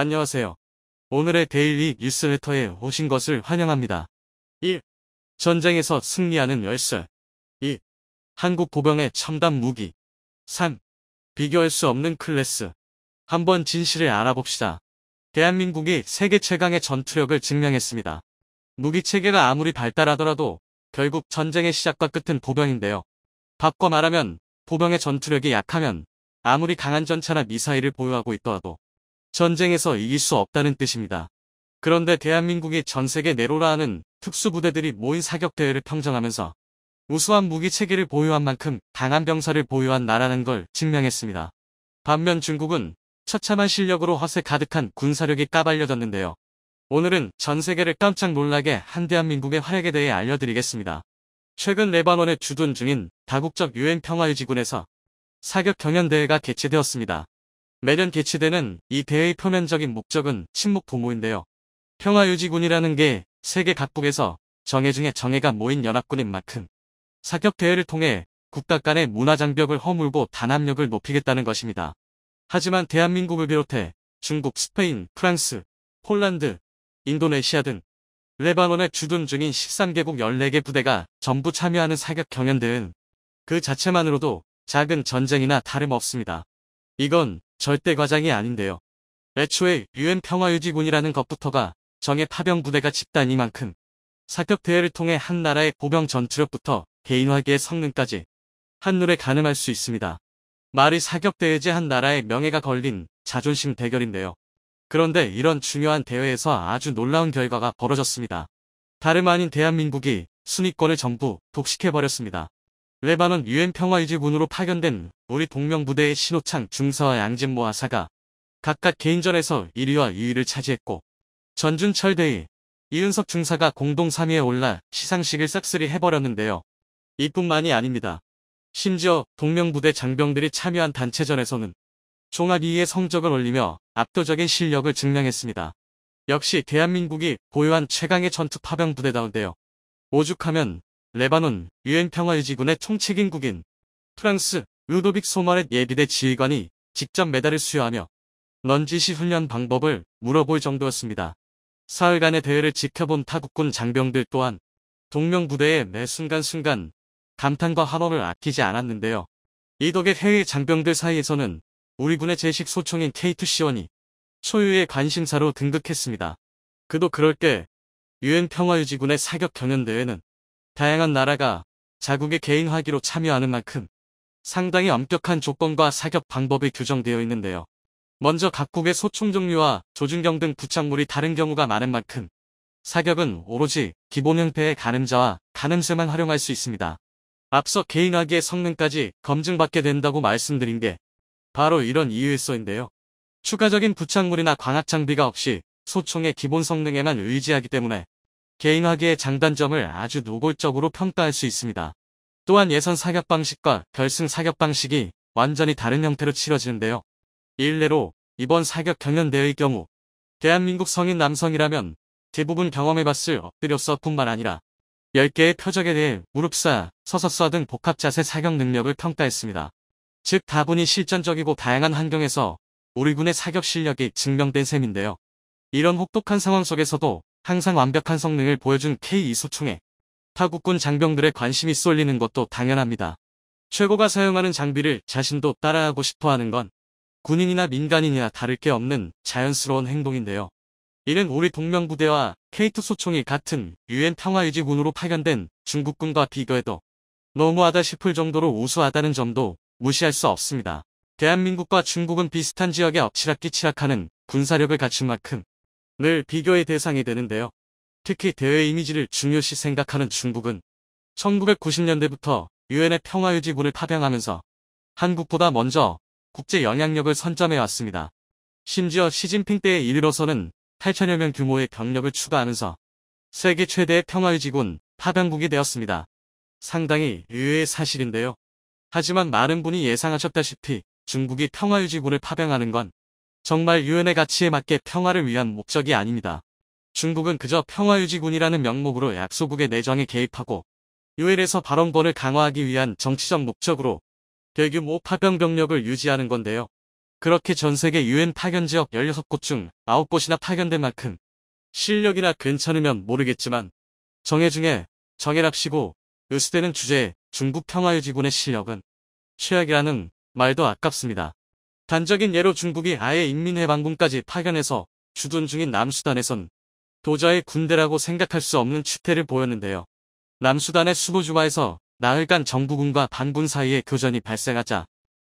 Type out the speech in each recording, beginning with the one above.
안녕하세요. 오늘의 데일리 뉴스레터에 오신 것을 환영합니다. 1. 전쟁에서 승리하는 열쇠. 2. 한국 보병의 첨단 무기. 3. 비교할 수 없는 클래스. 한번 진실을 알아봅시다. 대한민국이 세계 최강의 전투력을 증명했습니다. 무기 체계가 아무리 발달하더라도 결국 전쟁의 시작과 끝은 보병인데요. 바꿔 말하면 보병의 전투력이 약하면 아무리 강한 전차나 미사일을 보유하고 있더라도 전쟁에서 이길 수 없다는 뜻입니다. 그런데 대한민국이 전세계 내로라 하는 특수부대들이 모인 사격대회를 평정하면서 우수한 무기 체계를 보유한 만큼 강한 병사를 보유한 나라는 걸 증명했습니다. 반면 중국은 처참한 실력으로 허세 가득한 군사력이 까발려졌는데요. 오늘은 전세계를 깜짝 놀라게 한 대한민국의 활약에 대해 알려드리겠습니다. 최근 레바논에 주둔 중인 다국적 유엔 평화유지군에서 사격 경연대회가 개최되었습니다. 매년 개최되는 이 대회의 표면적인 목적은 침묵 도모인데요. 평화유지군이라는 게 세계 각국에서 정예 중에 정예가 모인 연합군인 만큼 사격 대회를 통해 국가 간의 문화 장벽을 허물고 단합력을 높이겠다는 것입니다. 하지만 대한민국을 비롯해 중국, 스페인, 프랑스, 폴란드, 인도네시아 등 레바논에 주둔 중인 13개국 14개 부대가 전부 참여하는 사격 경연대회는 그 자체만으로도 작은 전쟁이나 다름없습니다. 이건 절대 과장이 아닌데요. 애초에 유엔 평화유지군이라는 것부터가 정예 파병 부대가 집단이만큼 사격 대회를 통해 한 나라의 보병 전투력부터 개인 화기의 성능까지 한눈에 가늠할 수 있습니다. 말이 사격 대회제 한 나라의 명예가 걸린 자존심 대결인데요. 그런데 이런 중요한 대회에서 아주 놀라운 결과가 벌어졌습니다. 다름 아닌 대한민국이 순위권을 전부 독식해버렸습니다. 레바논 유엔 평화유지군으로 파견된 우리 동명부대의 신호창 중사와 양진모 하사가 각각 개인전에서 1위와 2위를 차지했고 전준철 대위, 이윤석 중사가 공동 3위에 올라 시상식을 싹쓸이 해버렸는데요. 이뿐만이 아닙니다. 심지어 동명부대 장병들이 참여한 단체전에서는 종합 2위의 성적을 올리며 압도적인 실력을 증명했습니다. 역시 대한민국이 보유한 최강의 전투 파병 부대다운데요. 오죽하면 레바논 유엔 평화유지군의 총책임국인 프랑스 루도빅 소마렛 예비대 지휘관이 직접 메달을 수여하며 넌지시 훈련 방법을 물어볼 정도였습니다. 사흘간의 대회를 지켜본 타국군 장병들 또한 동명부대의 매 순간순간 감탄과 환호를 아끼지 않았는데요. 이 덕에 해외 장병들 사이에서는 우리 군의 제식 소총인 K2C1이 초유의 관심사로 등극했습니다. 그도 그럴 게 유엔 평화유지군의 사격 경연대회는 다양한 나라가 자국의 개인 화기로 참여하는 만큼 상당히 엄격한 조건과 사격 방법이 규정되어 있는데요. 먼저 각국의 소총 종류와 조준경 등 부착물이 다른 경우가 많은 만큼 사격은 오로지 기본 형태의 가늠자와 가늠쇠만 활용할 수 있습니다. 앞서 개인 화기의 성능까지 검증받게 된다고 말씀드린 게 바로 이런 이유에서인데요. 추가적인 부착물이나 광학 장비가 없이 소총의 기본 성능에만 의지하기 때문에 개인 화기의 장단점을 아주 노골적으로 평가할 수 있습니다. 또한 예선 사격 방식과 결승 사격 방식이 완전히 다른 형태로 치러지는데요. 일례로 이번 사격 경연대회의 경우 대한민국 성인 남성이라면 대부분 경험해봤을 엎드려서뿐만 아니라 10개의 표적에 대해 무릎 쏴, 서서 쏴 등 복합 자세 사격 능력을 평가했습니다. 즉 다분히 실전적이고 다양한 환경에서 우리 군의 사격 실력이 증명된 셈인데요. 이런 혹독한 상황 속에서도 항상 완벽한 성능을 보여준 K2 소총에 타국군 장병들의 관심이 쏠리는 것도 당연합니다. 최고가 사용하는 장비를 자신도 따라하고 싶어하는 건 군인이나 민간인이나 다를 게 없는 자연스러운 행동인데요. 이는 우리 동명부대와 K2 소총이 같은 유엔 평화유지군으로 파견된 중국군과 비교해도 너무하다 싶을 정도로 우수하다는 점도 무시할 수 없습니다. 대한민국과 중국은 비슷한 지역에 엎치락뒤치락하는 군사력을 갖춘 만큼 늘 비교의 대상이 되는데요. 특히 대외 이미지를 중요시 생각하는 중국은 1990년대부터 유엔의 평화유지군을 파병하면서 한국보다 먼저 국제 영향력을 선점해왔습니다. 심지어 시진핑 때에 이르러서는 8천여 명 규모의 병력을 추가하면서 세계 최대의 평화유지군 파병국이 되었습니다. 상당히 의외의 사실인데요. 하지만 많은 분이 예상하셨다시피 중국이 평화유지군을 파병하는 건 정말 유엔의 가치에 맞게 평화를 위한 목적이 아닙니다. 중국은 그저 평화유지군이라는 명목으로 약소국의 내정에 개입하고 유엔에서 발언권을 강화하기 위한 정치적 목적으로 대규모 파병 병력을 유지하는 건데요. 그렇게 전세계 유엔 파견 지역 16곳 중 9곳이나 파견된 만큼 실력이나 괜찮으면 모르겠지만 정예 중에 정예랍시고 으스대는 주제에 중국 평화유지군의 실력은 최악이라는 말도 아깝습니다. 단적인 예로 중국이 아예 인민해방군까지 파견해서 주둔 중인 남수단에선 도저히 군대라고 생각할 수 없는 추태를 보였는데요. 남수단의 수보주바에서 나흘간 정부군과 반군 사이에 교전이 발생하자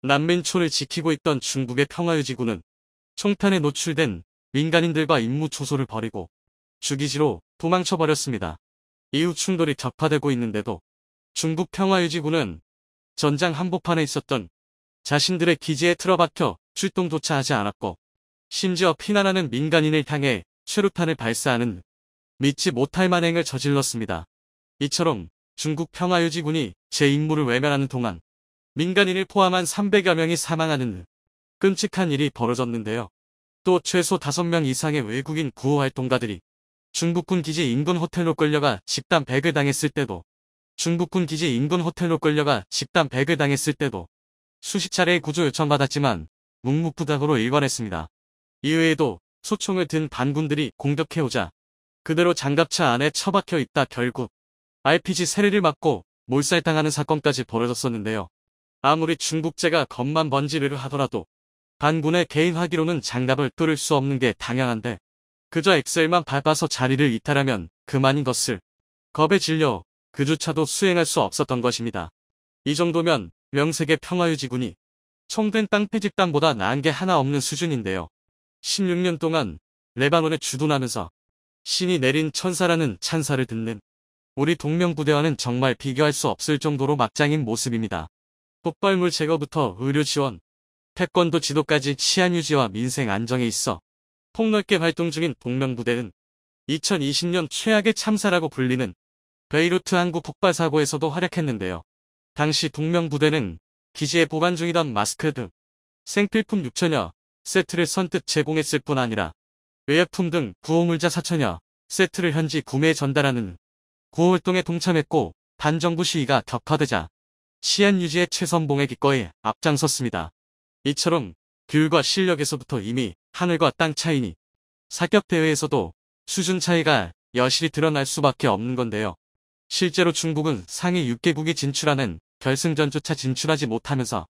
난민촌을 지키고 있던 중국의 평화유지군은 총탄에 노출된 민간인들과 임무 초소를 벌이고 주기지로 도망쳐버렸습니다. 이후 충돌이 격화되고 있는데도 중국 평화유지군은 전장 한복판에 있었던 자신들의 기지에 틀어박혀 출동조차 하지 않았고 심지어 피난하는 민간인을 향해 최루탄을 발사하는 믿지 못할 만행을 저질렀습니다. 이처럼 중국 평화유지군이 제 임무를 외면하는 동안 민간인을 포함한 300여 명이 사망하는 끔찍한 일이 벌어졌는데요. 또 최소 5명 이상의 외국인 구호활동가들이 중국군 기지 인근 호텔로 끌려가 집단 백을 당했을 때도 수십 차례의 구조 요청받았지만 묵묵부답으로 일관했습니다. 이외에도 소총을 든 반군들이 공격해오자 그대로 장갑차 안에 처박혀 있다 결국 RPG 세례를 맞고 몰살당하는 사건까지 벌어졌었는데요. 아무리 중국제가 겉만 번지르르 하더라도 반군의 개인 화기로는 장갑을 뚫을 수 없는 게 당연한데 그저 엑셀만 밟아서 자리를 이탈하면 그만인 것을 겁에 질려 그조차도 수행할 수 없었던 것입니다. 이 정도면 명색의 평화유지군이 총된 깡패 집단보다 나은 게 하나 없는 수준인데요. 16년 동안 레바논에 주둔하면서 신이 내린 천사라는 찬사를 듣는 우리 동명부대와는 정말 비교할 수 없을 정도로 막장인 모습입니다. 폭발물 제거부터 의료 지원, 태권도 지도까지 치안 유지와 민생 안정에 있어 폭넓게 활동 중인 동명부대는 2020년 최악의 참사라고 불리는 베이루트 항구 폭발 사고에서도 활약했는데요. 당시 동명부대는 기지에 보관 중이던 마스크 등 생필품 6천여 세트를 선뜻 제공했을 뿐 아니라 의약품 등 구호물자 4천여 세트를 현지 구매에 전달하는 구호활동에 동참했고 반정부 시위가 격화되자 치안 유지의 최선봉에 기꺼이 앞장섰습니다. 이처럼 규율과 실력에서부터 이미 하늘과 땅 차이니 사격 대회에서도 수준 차이가 여실히 드러날 수밖에 없는 건데요. 실제로 중국은 상위 6개국이 진출하는 결승전조차 진출하지 못하면서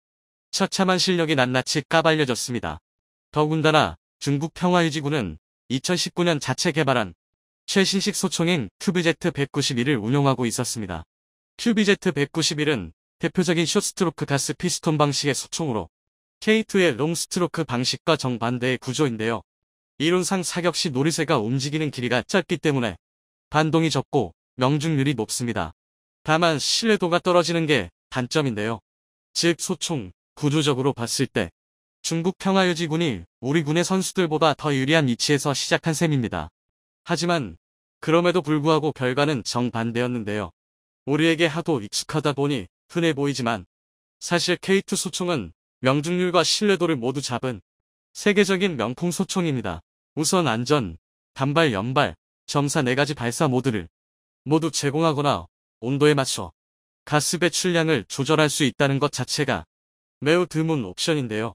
처참한 실력이 낱낱이 까발려졌습니다. 더군다나 중국 평화유지군은 2019년 자체 개발한 최신식 소총인 QBZ-191을 운용하고 있었습니다. QBZ-191은 대표적인 숏스트로크 가스 피스톤 방식의 소총으로 K2의 롱스트로크 방식과 정반대의 구조인데요. 이론상 사격 시 노리쇠가 움직이는 길이가 짧기 때문에 반동이 적고 명중률이 높습니다. 다만 신뢰도가 떨어지는 게 단점인데요. 즉 소총, 구조적으로 봤을 때 중국 평화유지군이 우리 군의 선수들보다 더 유리한 위치에서 시작한 셈입니다. 하지만 그럼에도 불구하고 결과는 정반대였는데요. 우리에게 하도 익숙하다 보니 흔해 보이지만 사실 K2 소총은 명중률과 신뢰도를 모두 잡은 세계적인 명품 소총입니다. 우선 안전, 단발, 연발, 점사 4가지 발사 모드를 모두 제공하거나 온도에 맞춰 가스 배출량을 조절할 수 있다는 것 자체가 매우 드문 옵션인데요.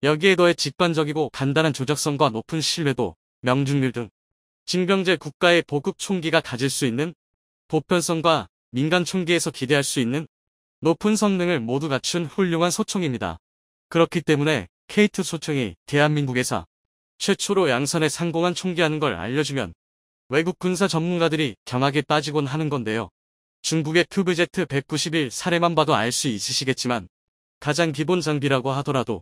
여기에 더해 직관적이고 간단한 조작성과 높은 신뢰도, 명중률 등 징병제 국가의 보급 총기가 가질 수 있는 보편성과 민간 총기에서 기대할 수 있는 높은 성능을 모두 갖춘 훌륭한 소총입니다. 그렇기 때문에 K2 소총이 대한민국에서 최초로 양산에 상공한 총기라는 걸 알려주면 외국 군사 전문가들이 경악에 빠지곤 하는 건데요. 중국의 QBZ-191 사례만 봐도 알 수 있으시겠지만 가장 기본 장비라고 하더라도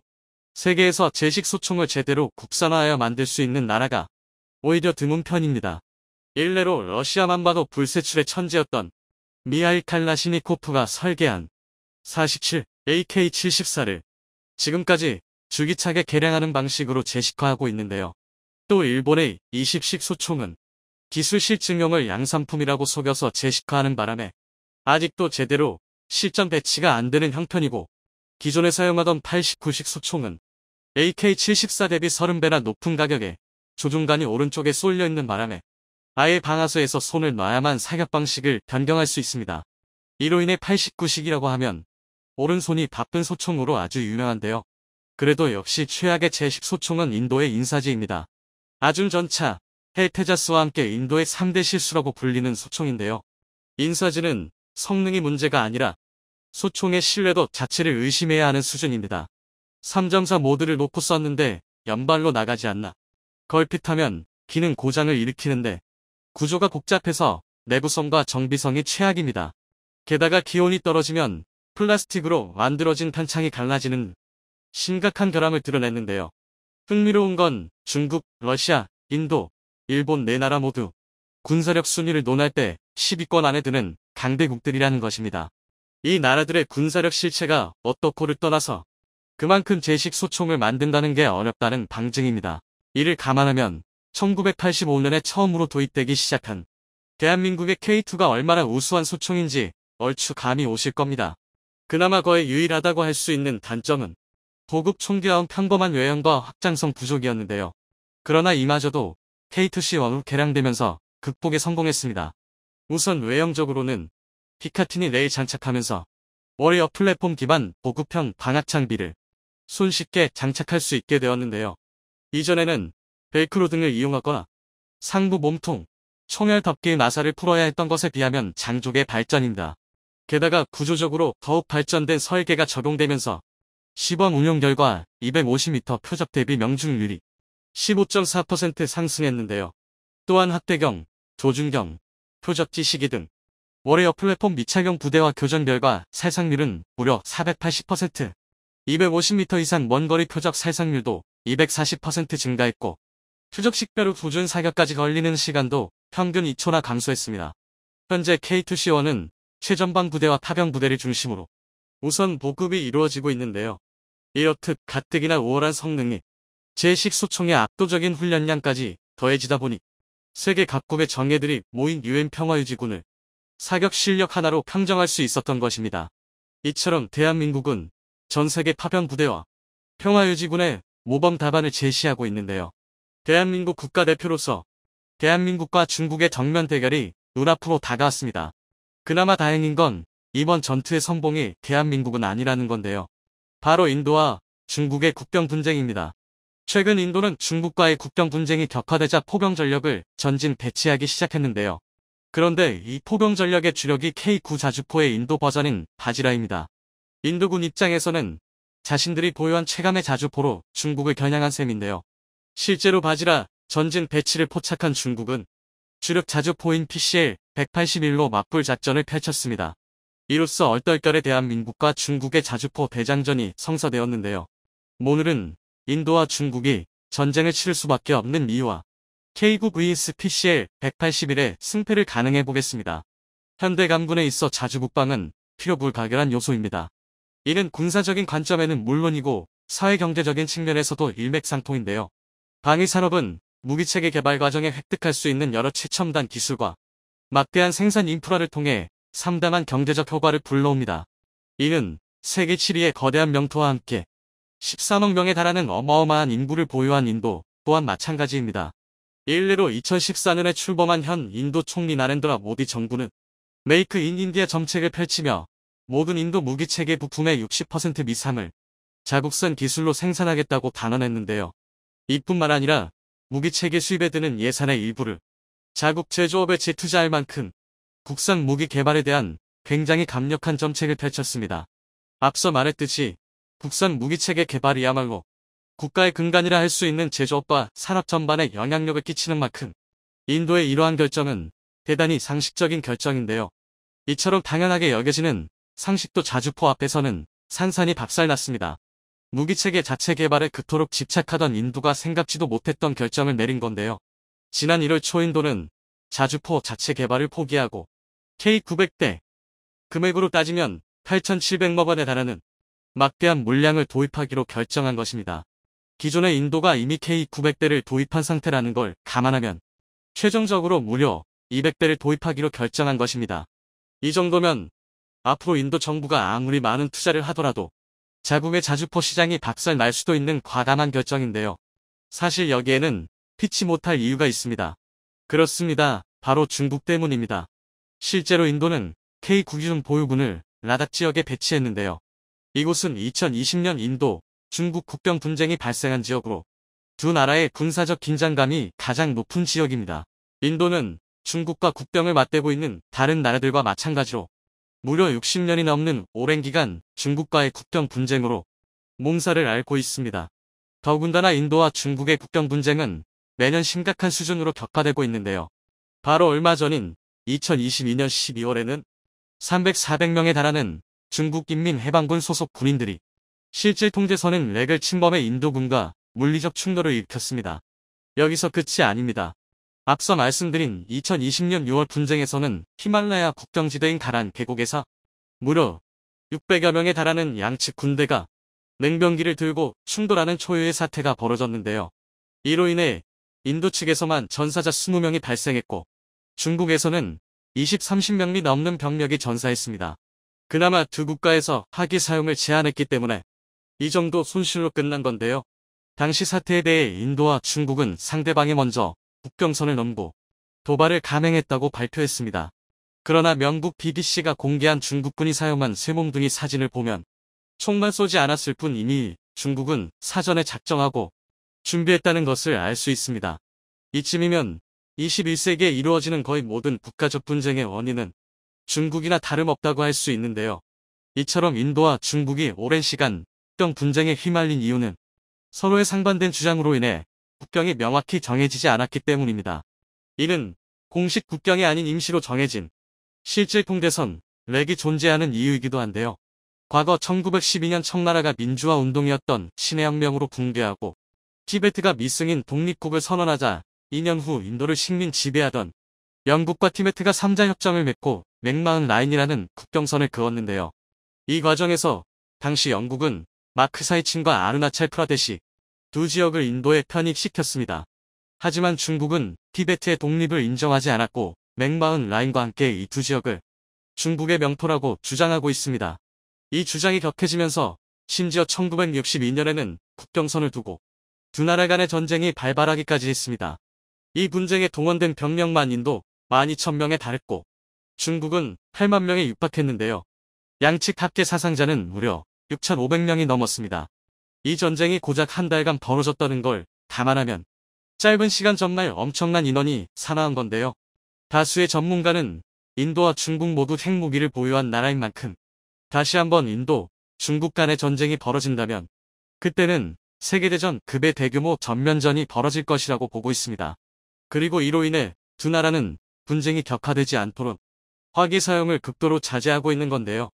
세계에서 제식 소총을 제대로 국산화하여 만들 수 있는 나라가 오히려 드문 편입니다. 일례로 러시아만 봐도 불세출의 천재였던 미하일 칼라시니코프가 설계한 47 AK-74를 지금까지 주기차게 개량하는 방식으로 제식화하고 있는데요. 또 일본의 20식 소총은 기술 실증용을 양산품이라고 속여서 제식화하는 바람에 아직도 제대로 실전 배치가 안 되는 형편이고 기존에 사용하던 89식 소총은 AK-74 대비 30배나 높은 가격에 조종관이 오른쪽에 쏠려 있는 바람에 아예 방아쇠에서 손을 놔야만 사격 방식을 변경할 수 있습니다. 이로 인해 89식이라고 하면 오른손이 바쁜 소총으로 아주 유명한데요. 그래도 역시 최악의 제식 소총은 인도의 인사지입니다. 아준 전차, 헬테자스와 함께 인도의 3대 실수라고 불리는 소총인데요. 인사지는 성능이 문제가 아니라 소총의 신뢰도 자체를 의심해야 하는 수준입니다. 3.4 모드를 놓고 썼는데 연발로 나가지 않나. 걸핏하면 기능 고장을 일으키는데 구조가 복잡해서 내구성과 정비성이 최악입니다. 게다가 기온이 떨어지면 플라스틱으로 만들어진 탄창이 갈라지는 심각한 결함을 드러냈는데요. 흥미로운 건 중국, 러시아, 인도, 일본 네 나라 모두 군사력 순위를 논할 때 10위권 안에 드는 강대국들이라는 것입니다. 이 나라들의 군사력 실체가 어떻고를 떠나서 그만큼 제식 소총을 만든다는 게 어렵다는 방증입니다. 이를 감안하면 1985년에 처음으로 도입되기 시작한 대한민국의 K2가 얼마나 우수한 소총인지 얼추 감이 오실 겁니다. 그나마 거의 유일하다고 할 수 있는 단점은 고급 총기다운 평범한 외형과 확장성 부족이었는데요. 그러나 이마저도 K2C1으로 개량되면서 극복에 성공했습니다. 우선 외형적으로는 피카틴이 레일 장착하면서 워리어 플랫폼 기반 보급형 방학 장비를 손쉽게 장착할 수 있게 되었는데요. 이전에는 벨크로 등을 이용하거나 상부 몸통, 총알 덮개의 나사를 풀어야 했던 것에 비하면 장족의 발전입니다. 게다가 구조적으로 더욱 발전된 설계가 적용되면서 시범 운용 결과 250m 표적 대비 명중률이 15.4% 상승했는데요. 또한 학대경, 조준경, 표적지 시기 등 워리어 플랫폼 미착용 부대와 교전 결과 살상률은 무려 480%, 250m 이상 먼거리 표적 살상률도 240% 증가했고 표적 식별 후 조준 사격까지 걸리는 시간도 평균 2초나 감소했습니다. 현재 K2C1은 최전방 부대와 파병 부대를 중심으로 우선 보급이 이루어지고 있는데요. 이렇듯 가뜩이나 우월한 성능이 제식 소총의 압도적인 훈련량까지 더해지다 보니 세계 각국의 정예들이 모인 UN 평화유지군을 사격 실력 하나로 평정할 수 있었던 것입니다. 이처럼 대한민국은 전 세계 파병 부대와 평화유지군의 모범 답안을 제시하고 있는데요. 대한민국 국가대표로서 대한민국과 중국의 정면 대결이 눈앞으로 다가왔습니다. 그나마 다행인 건 이번 전투의 선봉이 대한민국은 아니라는 건데요. 바로 인도와 중국의 국경 분쟁입니다. 최근 인도는 중국과의 국경 분쟁이 격화되자 포병 전력을 전진 배치하기 시작했는데요. 그런데 이 포병 전력의 주력이 K9 자주포의 인도 버전인 바지라입니다. 인도군 입장에서는 자신들이 보유한 최강의 자주포로 중국을 겨냥한 셈인데요. 실제로 바지라 전진 배치를 포착한 중국은 주력 자주포인 PCL-181로 맞불 작전을 펼쳤습니다. 이로써 얼떨결에 대한민국과 중국의 자주포 대장전이 성사되었는데요. 오늘은 인도와 중국이 전쟁을 치를 수밖에 없는 이유와 K9 vs PCL-181의 승패를 가늠해 보겠습니다. 현대 강군에 있어 자주국방은 필요불가결한 요소입니다. 이는 군사적인 관점에는 물론이고 사회경제적인 측면에서도 일맥상통인데요. 방위산업은 무기체계 개발 과정에 획득할 수 있는 여러 최첨단 기술과 막대한 생산 인프라를 통해 상당한 경제적 효과를 불러옵니다. 이는 세계 7위의 거대한 명토와 함께 13억 명에 달하는 어마어마한 인구를 보유한 인도 또한 마찬가지입니다. 일례로 2014년에 출범한 현 인도 총리 나렌드라 모디 정부는 메이크 인 인디아 정책을 펼치며 모든 인도 무기체계 부품의 60% 미상을 자국산 기술로 생산하겠다고 단언했는데요. 이뿐만 아니라 무기체계 수입에 드는 예산의 일부를 자국 제조업에 재투자할 만큼 국산 무기 개발에 대한 굉장히 강력한 정책을 펼쳤습니다. 앞서 말했듯이 국산 무기체계 개발이야말로 국가의 근간이라 할 수 있는 제조업과 산업 전반에 영향력을 끼치는 만큼 인도의 이러한 결정은 대단히 상식적인 결정인데요. 이처럼 당연하게 여겨지는 상식도 자주포 앞에서는 산산이 박살났습니다. 무기체계 자체 개발에 그토록 집착하던 인도가 생각지도 못했던 결정을 내린 건데요. 지난 1월 초 인도는 자주포 자체 개발을 포기하고 K900대, 금액으로 따지면 8,700억 원에 달하는 막대한 물량을 도입하기로 결정한 것입니다. 기존의 인도가 이미 K900대를 도입한 상태라는 걸 감안하면 최종적으로 무려 200대를 도입하기로 결정한 것입니다. 이 정도면 앞으로 인도 정부가 아무리 많은 투자를 하더라도 자국의 자주포 시장이 박살 날 수도 있는 과감한 결정인데요. 사실 여기에는 피치 못할 이유가 있습니다. 그렇습니다. 바로 중국 때문입니다. 실제로 인도는 K9 기준 보유군을 라닥 지역에 배치했는데요. 이곳은 2020년 인도 중국 국경 분쟁이 발생한 지역으로 두 나라의 군사적 긴장감이 가장 높은 지역입니다. 인도는 중국과 국경을 맞대고 있는 다른 나라들과 마찬가지로 무려 60년이 넘는 오랜 기간 중국과의 국경 분쟁으로 몸살을 앓고 있습니다. 더군다나 인도와 중국의 국경 분쟁은 매년 심각한 수준으로 격화되고 있는데요. 바로 얼마 전인 2022년 12월에는 400명에 달하는 중국인민해방군 소속 군인들이 실질 통제선인 렉을 침범해 인도군과 물리적 충돌을 일으켰습니다. 여기서 끝이 아닙니다. 앞서 말씀드린 2020년 6월 분쟁에서는 히말라야 국경지대인 가란 계곡에서 무려 600여 명에 달하는 양측 군대가 냉병기를 들고 충돌하는 초유의 사태가 벌어졌는데요. 이로 인해 인도 측에서만 전사자 20명이 발생했고 중국에서는 20-30명이 넘는 병력이 전사했습니다. 그나마 두 국가에서 화기 사용을 제한했기 때문에 이 정도 손실로 끝난 건데요. 당시 사태에 대해 인도와 중국은 상대방이 먼저 국경선을 넘고 도발을 감행했다고 발표했습니다. 그러나 영국 BBC가 공개한 중국군이 사용한 쇠몽둥이 사진을 보면 총만 쏘지 않았을 뿐 이미 중국은 사전에 작정하고 준비했다는 것을 알 수 있습니다. 이쯤이면 21세기에 이루어지는 거의 모든 국가적 분쟁의 원인은 중국이나 다름없다고 할 수 있는데요. 이처럼 인도와 중국이 오랜 시간 국경 분쟁에 휘말린 이유는 서로의 상반된 주장으로 인해 국경이 명확히 정해지지 않았기 때문입니다. 이는 공식 국경이 아닌 임시로 정해진 실질 통제선, 렉이 존재하는 이유이기도 한데요. 과거 1912년 청나라가 민주화 운동이었던 신해혁명으로 붕괴하고 티베트가 미승인 독립국을 선언하자 2년 후 인도를 식민 지배하던 영국과 티베트가 3자 협정을 맺고 맥마흔 라인이라는 국경선을 그었는데요. 이 과정에서 당시 영국은 마크사이친과 아르나찰 프라데시 두 지역을 인도에 편입시켰습니다. 하지만 중국은 티베트의 독립을 인정하지 않았고 맥마흔 라인과 함께 이 두 지역을 중국의 명토라고 주장하고 있습니다. 이 주장이 격해지면서 심지어 1962년에는 국경선을 두고 두 나라 간의 전쟁이 발발하기까지 했습니다. 이 분쟁에 동원된 병력만 인도 12,000명에 달했고 중국은 8만 명에 육박했는데요. 양측 합계 사상자는 무려 6,500명이 넘었습니다. 이 전쟁이 고작 한 달간 벌어졌다는 걸 감안하면 짧은 시간 정말 엄청난 인원이 사망한 건데요. 다수의 전문가는 인도와 중국 모두 핵무기를 보유한 나라인 만큼 다시 한번 인도, 중국 간의 전쟁이 벌어진다면 그때는 세계대전 급의 대규모 전면전이 벌어질 것이라고 보고 있습니다. 그리고 이로 인해 두 나라는 분쟁이 격화되지 않도록 화기 사용을 극도로 자제하고 있는 건데요.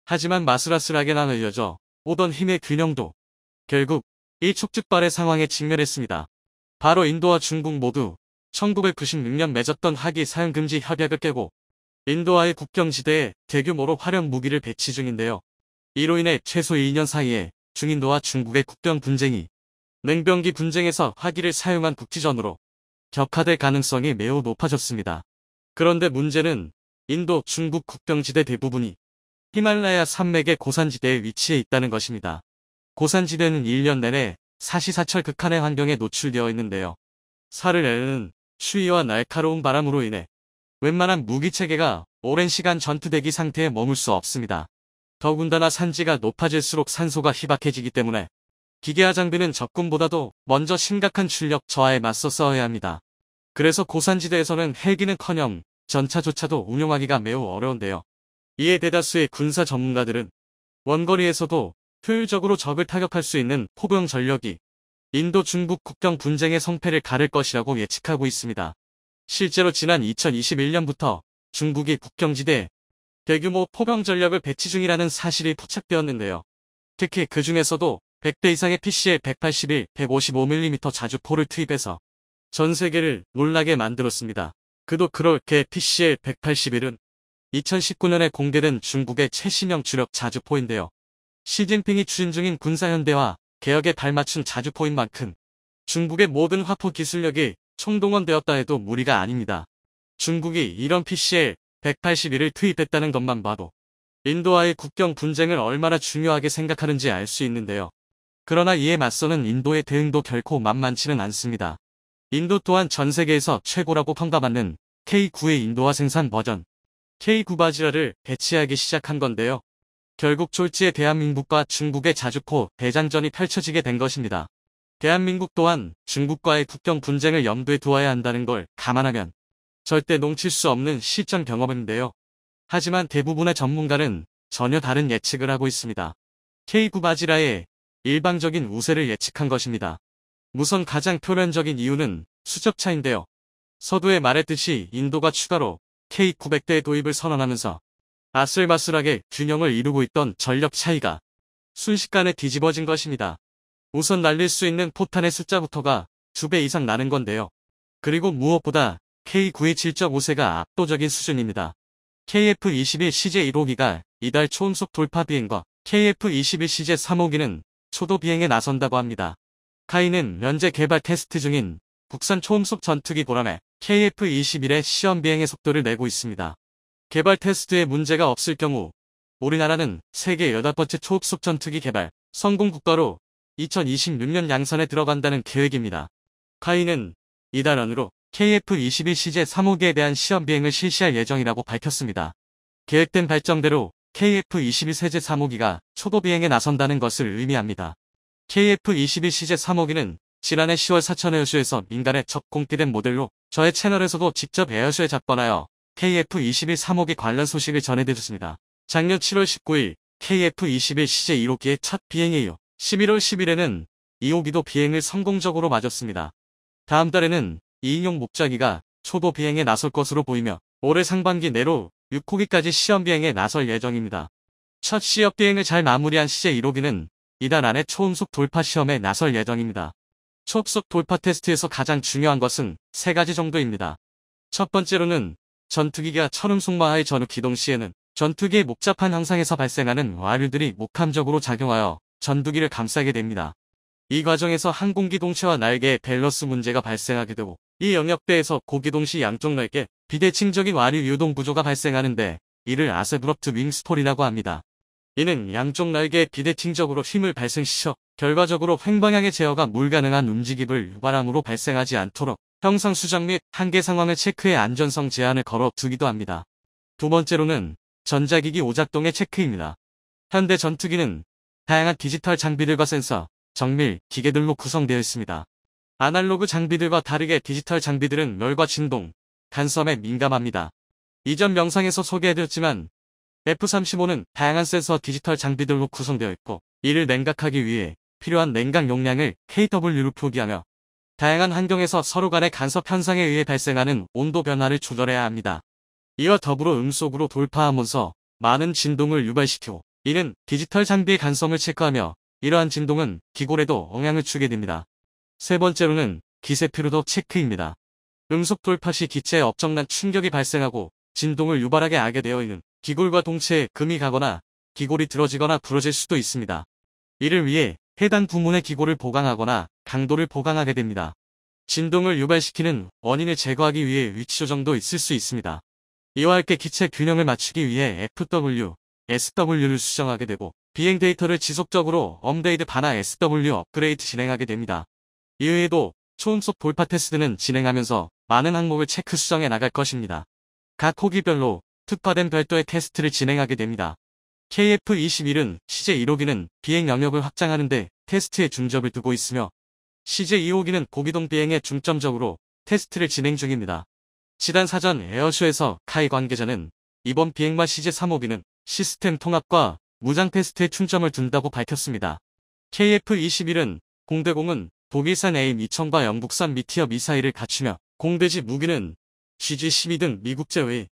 하지만 마슬아슬하게 나눠져 오던 힘의 균형도 결국 일촉즉발의 상황에 직면했습니다. 바로 인도와 중국 모두 1996년 맺었던 화기 사용 금지 협약을 깨고 인도와의 국경지대에 대규모로 화력 무기를 배치 중인데요. 이로 인해 최소 2년 사이에 중인도와 중국의 국경 분쟁이 냉병기 분쟁에서 화기를 사용한 국지전으로 격화될 가능성이 매우 높아졌습니다. 그런데 문제는 인도, 중국 국경지대 대부분이 히말라야 산맥의 고산지대에 위치해 있다는 것입니다. 고산지대는 1년 내내 사시사철 극한의 환경에 노출되어 있는데요. 살을 내리는 추위와 날카로운 바람으로 인해 웬만한 무기체계가 오랜 시간 전투대기 상태에 머물 수 없습니다. 더군다나 산지가 높아질수록 산소가 희박해지기 때문에 기계화 장비는 적군보다도 먼저 심각한 출력 저하에 맞서 싸워야 합니다. 그래서 고산지대에서는 헬기는커녕 전차조차도 운용하기가 매우 어려운데요. 이에 대다수의 군사 전문가들은 원거리에서도 효율적으로 적을 타격할 수 있는 포병 전력이 인도 중국 국경 분쟁의 성패를 가를 것이라고 예측하고 있습니다. 실제로 지난 2021년부터 중국이 국경지대에 대규모 포병 전력을 배치 중이라는 사실이 포착되었는데요. 특히 그 중에서도 100대 이상의 PCL 181, 155mm 자주포를 투입해서 전 세계를 놀라게 만들었습니다. 그도 그렇게 PCL 181은 2019년에 공개된 중국의 최신형 주력 자주포인데요. 시진핑이 추진 중인 군사현대화 개혁에 발맞춘 자주포인 만큼 중국의 모든 화포 기술력이 총동원되었다 해도 무리가 아닙니다. 중국이 이런 PCL 181을 투입했다는 것만 봐도 인도와의 국경 분쟁을 얼마나 중요하게 생각하는지 알 수 있는데요. 그러나 이에 맞서는 인도의 대응도 결코 만만치는 않습니다. 인도 또한 전 세계에서 최고라고 평가받는 K9의 인도화 생산 버전 K9 바지라를 배치하기 시작한 건데요. 결국 졸지에 대한민국과 중국의 자주포 대장전이 펼쳐지게 된 것입니다. 대한민국 또한 중국과의 국경 분쟁을 염두에 두어야 한다는 걸 감안하면 절대 놓칠 수 없는 실전 경험인데요. 하지만 대부분의 전문가는 전혀 다른 예측을 하고 있습니다. K9 바지라의 일방적인 우세를 예측한 것입니다. 우선 가장 표면적인 이유는 수적차인데요. 서두에 말했듯이 인도가 추가로 K900대 도입을 선언하면서 아슬바슬하게 균형을 이루고 있던 전력 차이가 순식간에 뒤집어진 것입니다. 우선 날릴 수 있는 포탄의 숫자부터가 2배 이상 나는 건데요. 그리고 무엇보다 K9의 질적 우세가 압도적인 수준입니다. KF-21 CJ-1호기가 이달 초음속 돌파 비행과 KF-21 CJ-3호기는 초도 비행에 나선다고 합니다. 카이는 현재 개발 테스트 중인 국산 초음속 전투기 보람에 KF-21의 시험 비행의 속도를 내고 있습니다. 개발 테스트에 문제가 없을 경우 우리나라는 세계 8번째 초음속 전투기 개발 성공 국가로 2026년 양산에 들어간다는 계획입니다. 카이는 이달 안으로 KF-21 CJ-3호기에 대한 시험 비행을 실시할 예정이라고 밝혔습니다. 계획된 발정대로 KF-21 CJ-3호기가 초도 비행에 나선다는 것을 의미합니다. KF-21 CJ-3호기는 지난해 10월 사천 에어쇼에서 민간에 첫 공개된 모델로 저의 채널에서도 직접 에어쇼에 잡번하여 KF-21 3호기 관련 소식을 전해드렸습니다. 작년 7월 19일 KF-21 CJ-1호기의 첫 비행에 이어 11월 10일에는 2호기도 비행을 성공적으로 마쳤습니다. 다음 달에는 2인용 목자기가 초도 비행에 나설 것으로 보이며 올해 상반기 내로 6호기까지 시험 비행에 나설 예정입니다. 첫 시험 비행을 잘 마무리한 CJ-1호기는 이달 안에 초음속 돌파 시험에 나설 예정입니다. 초음속 돌파 테스트에서 가장 중요한 것은 3가지 정도입니다. 첫 번째로는 전투기가 천음속마하의 전후 기동 시에는 전투기의 목자판 항상에서 발생하는 와류들이 목함적으로 작용하여 전투기를 감싸게 됩니다. 이 과정에서 항공기 동체와 날개의 밸런스 문제가 발생하게 되고 이 영역대에서 고기동 시 양쪽 날개 비대칭적인 와류 유동 구조가 발생하는데 이를 아세브럽트 윙스폴이라고 합니다. 이는 양쪽 날개에 비대칭적으로 힘을 발생시켜 결과적으로 횡방향의 제어가 불가능한 움직임을 유발함으로 발생하지 않도록 형상 수정 및 한계 상황을 체크해 안전성 제한을 걸어 두기도 합니다. 두 번째로는 전자기기 오작동의 체크입니다. 현대 전투기는 다양한 디지털 장비들과 센서, 정밀, 기계들로 구성되어 있습니다. 아날로그 장비들과 다르게 디지털 장비들은 열과 진동, 간섭에 민감합니다. 이전 영상에서 소개해드렸지만 F-35는 다양한 센서 디지털 장비들로 구성되어 있고 이를 냉각하기 위해 필요한 냉각 용량을 kW로 표기하며 다양한 환경에서 서로 간의 간섭 현상에 의해 발생하는 온도 변화를 조절해야 합니다. 이와 더불어 음속으로 돌파하면서 많은 진동을 유발시키고 이는 디지털 장비의 간섭을 체크하며 이러한 진동은 기골에도 영향을 주게 됩니다. 세 번째로는 기세 피로도 체크입니다. 음속 돌파 시 기체에 엄청난 충격이 발생하고 진동을 유발하게 하게 되어 있는 기골과 동체에 금이 가거나 기골이 들어지거나 부러질 수도 있습니다. 이를 위해 해당 부문의 기골을 보강하거나 강도를 보강하게 됩니다. 진동을 유발시키는 원인을 제거하기 위해 위치 조정도 있을 수 있습니다. 이와 함께 기체 균형을 맞추기 위해 FW, SW를 수정하게 되고 비행 데이터를 지속적으로 업데이트 반화 SW 업그레이드 진행하게 됩니다. 이외에도 초음속 돌파 테스트는 진행하면서 많은 항목을 체크 수정해 나갈 것입니다. 각 호기별로 특화된 별도의 테스트를 진행하게 됩니다. KF-21은 CJ-1호기는 비행 영역을 확장하는 데 테스트에 중점을 두고 있으며 CJ-2호기는 고기동 비행에 중점적으로 테스트를 진행 중입니다. 지난 사전 에어쇼에서 카이 관계자는 이번 비행마 CJ-3호기는 시스템 통합과 무장 테스트에 중점을 둔다고 밝혔습니다. KF-21은 공대공은 독일산 AIM-2000과 영국산 미티어 미사일을 갖추며 공대지 무기는 GG-12 등 미국 제외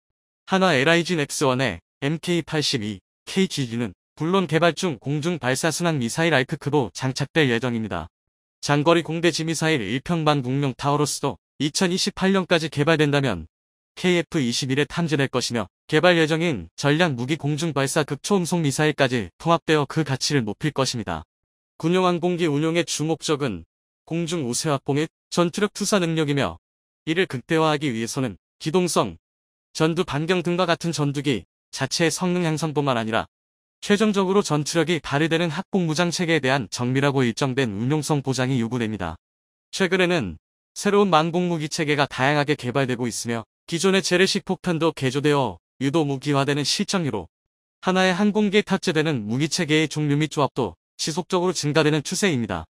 한화 LIG X1의 MK-82, KGG는 물론 개발 중 공중 발사 순항 미사일 알크크도 장착될 예정입니다. 장거리 공대지 미사일 1평방 국명 타우로스도 2028년까지 개발된다면 KF-21에 탐지될 것이며 개발 예정인 전략 무기 공중 발사 극초음속 미사일까지 통합되어 그 가치를 높일 것입니다. 군용항공기 운용의 주목적은 공중 우세 확보 및 전투력 투사 능력이며 이를 극대화하기 위해서는 기동성, 전두 반경 등과 같은 전투기 자체의 성능 향상뿐만 아니라 최종적으로 전투력이 발휘되는 항공무장 체계에 대한 정밀하고 일정된 운용성 보장이 요구됩니다. 최근에는 새로운 만공무기 체계가 다양하게 개발되고 있으며 기존의 재래식 폭탄도 개조되어 유도 무기화되는 실전으로 하나의 항공기에 탑재되는 무기체계의 종류 및 조합도 지속적으로 증가되는 추세입니다.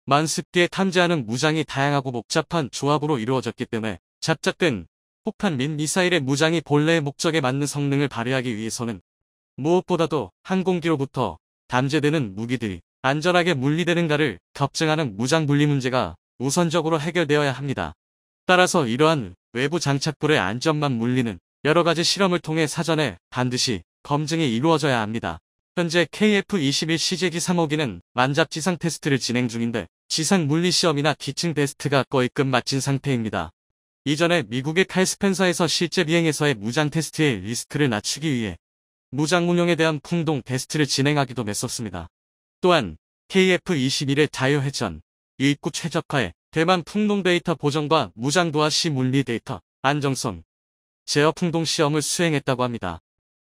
만습기에 탐지하는 무장이 다양하고 복잡한 조합으로 이루어졌기 때문에 잡작된 폭탄 및 미사일의 무장이 본래의 목적에 맞는 성능을 발휘하기 위해서는 무엇보다도 항공기로부터 담재되는 무기들이 안전하게 분리되는가를 검증하는 무장 분리 문제가 우선적으로 해결되어야 합니다. 따라서 이러한 외부 장착물의 안전만 물리는 여러가지 실험을 통해 사전에 반드시 검증이 이루어져야 합니다. 현재 KF-21 CJ기 3호기는 만잡 지상 테스트를 진행 중인데 지상 물리 시험이나 기층 테스트가 거의 끝마친 상태입니다. 이전에 미국의 칼 스펜서에서 실제 비행에서의 무장 테스트의 리스크를 낮추기 위해 무장 운용에 대한 풍동 테스트를 진행하기도 했었습니다. 또한 KF-21의 자유회전, 유입구 최적화에 대만 풍동 데이터 보정과 무장 도하 시 물리 데이터, 안정성, 제어 풍동 시험을 수행했다고 합니다.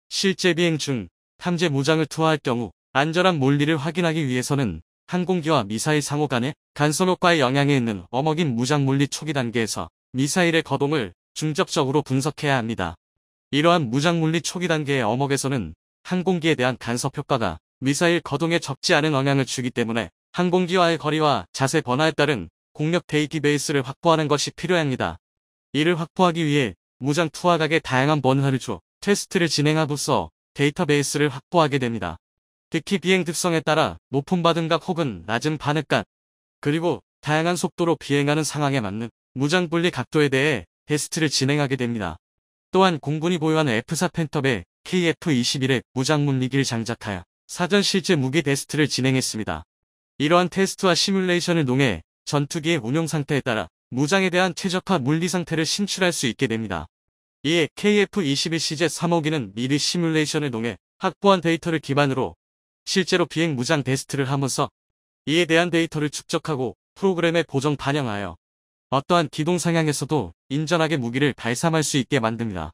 실제 비행 중 탐지 무장을 투하할 경우 안전한 물리를 확인하기 위해서는 항공기와 미사일 상호 간의 간섭 효과에 영향이 있는 어먹인 무장 물리 초기 단계에서 미사일의 거동을 중접적으로 분석해야 합니다. 이러한 무장 물리 초기 단계의 어먹에서는 항공기에 대한 간섭 효과가 미사일 거동에 적지 않은 영향을 주기 때문에 항공기와의 거리와 자세 변화에 따른 공력 데이터베이스를 확보하는 것이 필요합니다. 이를 확보하기 위해 무장 투하각의 다양한 번호를 줘 테스트를 진행함으로써 데이터베이스를 확보하게 됩니다. 특히 비행 특성에 따라 높은 바등각 혹은 낮은 바늘각, 그리고 다양한 속도로 비행하는 상황에 맞는 무장 분리 각도에 대해 테스트를 진행하게 됩니다. 또한 공군이 보유하는 F4 팬텀에 KF-21의 무장 물리기를 장착하여 사전 실제 무기 테스트를 진행했습니다. 이러한 테스트와 시뮬레이션을 통해 전투기의 운용 상태에 따라 무장에 대한 최적화 물리 상태를 신출할 수 있게 됩니다. 이에 KF-21CJ 3호기는 미리 시뮬레이션을 통해 확보한 데이터를 기반으로 실제로 비행 무장 테스트를 하면서 이에 대한 데이터를 축적하고 프로그램에 보정 반영하여 어떠한 기동 상황에서도 인전하게 무기를 발사할 수 있게 만듭니다.